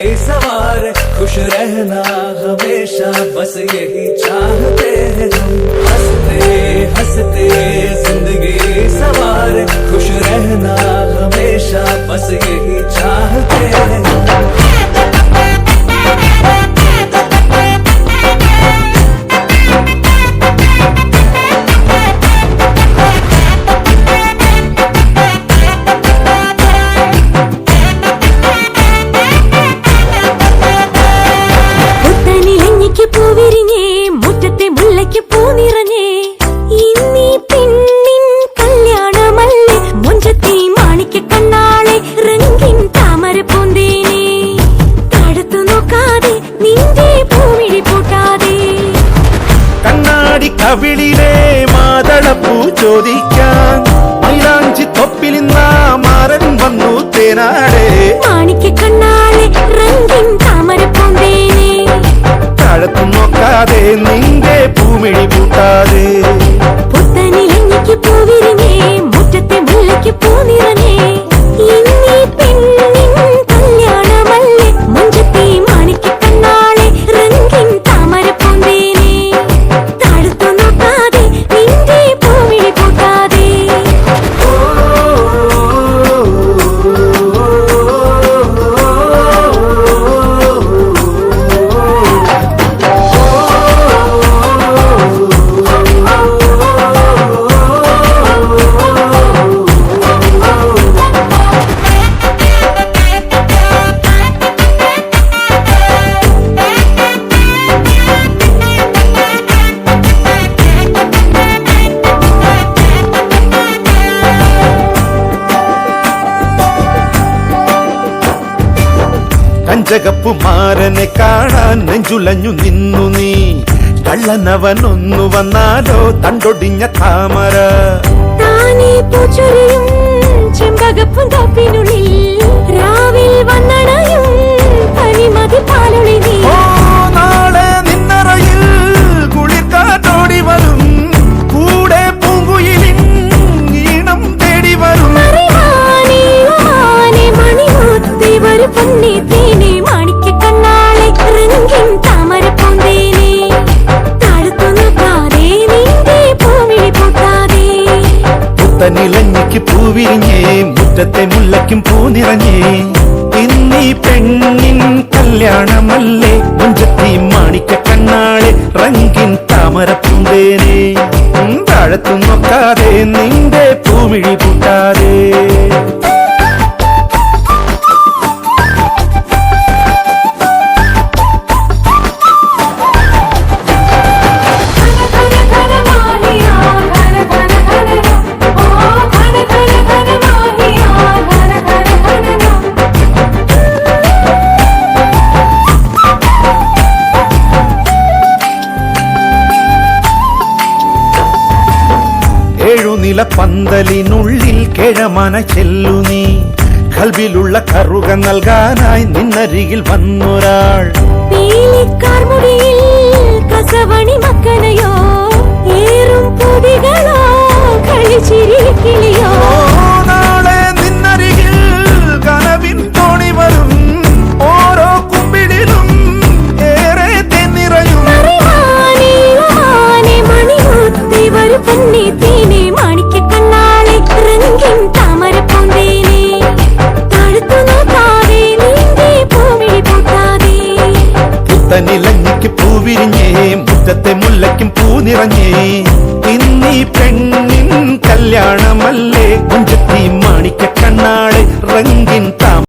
सवार खुश रहना हमेशा बस यही चाहते हैं हम हंसते हंसते जिंदगी सवार खुश रहना हमेशा बस यही चाहते हैं हम। കവിളിലെ മാതളപ്പൂ ചോദിക്കാൻ മൈലാഞ്ചി തൊപ്പിലിന്ന മാരൻ വന്നു തേനാടെ മാണിക്ക കണ്ണാളെ രംഗിൻ താമര പൂന്തേനെ താഴത്തു നോക്കാതെ നിന്റെ പൂമിഴി പൂട്ടാതെ പുത്തനിലഞ്ഞിക്ക് പൂവിരിഞ്ഞേ മുറ്റത്തെ മുല്ലയ്ക്ക് പൂ നിറഞ്ഞേ ഇന്നീ പെണ്ണിൻ കല്യാണമല്ലേ മുഞ്ചത്തി മാണിക്ക കണ്ണാളെ രംഗിൻ താമര പൂന്തേനെ താഴത്തു നോക്കാതെ നിന്റെ പൂമിഴി പൂട്ടാതെ കഞ്ചകപ്പുമാരനെ കാണാൻ നെഞ്ചുലഞ്ഞു നിന്നു നീ കള്ളനവനൊന്നു വന്നാലോ തണ്ടൊടിഞ്ഞ താമര താനേ പൂച്ചൊരിയും ചെമ്പകപ്പുന്തോപ്പിനുള്ളിൽ രാവിൽ വന്നണയും പനിമതി പാലൊളി നീ നാളെ നിന്നറയിൽ കുളിർക്കാറ്റോടി വരും കൂടെ പൂങ്കുയിലിൻ ഈണം തേടി വരും മണിമുത്തി ഒരു പൊന്നി തേനെ മാണിക്ക കണ്ണാളെ രംഗിൻ താമര പൂന്തേനെ താഴത്തു നോക്കാതെ നിന്റെ പൂമിഴി പൂട്ടാതെ പുത്തനിലഞ്ഞിക്ക് പൂവിരിഞ്ഞേ മുറ്റത്തെ മുല്ലയ്ക്കും പൂ നിറഞ്ഞേ ഇന്നീ പെണ്ണിൻ കല്യാണമല്ലേ മുഞ്ചത്തി മാണിക്ക കണ്ണാളെ റംഗിൻ താമര പൂന്തേനെ താഴത്തു നോക്കാതെ നിന്റെ പൂമിഴി പൂട്ടാതെ ഏഴുനില പന്തലിനുള്ളിൽ കിഴമന ചെല്ലു നീ കൽവിലുള്ള കറുക നൽകാനായി നിന്നരികിൽ വന്നൊരാൾ കസവണി മക്കനയോ ഏറും പൊടികളോ കളിച്ചിരിക്കിളിയോ നാളെ നിന്നരികിൽ കനവിൻ തോണി വരും ഓരോ കുമ്പിടിലും ഏറെ തെന്നിറയും മണിമുത്തി ഒരു പൊന്നി തേനെ മാണിക്ക കണ്ണാളെ രംഗിൻ താമര പൂന്തേനെ താഴത്തു നോക്കാതെ നിന്റെ പൂമിഴി പൂട്ടാതെ പുത്തനിലഞ്ഞിക്ക് പൂവിരിഞ്ഞേ മുറ്റത്തെ മുല്ലയ്ക്കും പൂ നിറഞ്ഞേ ഇന്നീ പെണ്ണിൻ കല്യാണമല്ലേ മുഞ്ചത്തി മാണിക്ക കണ്ണാളെ റംഗിൻ താമര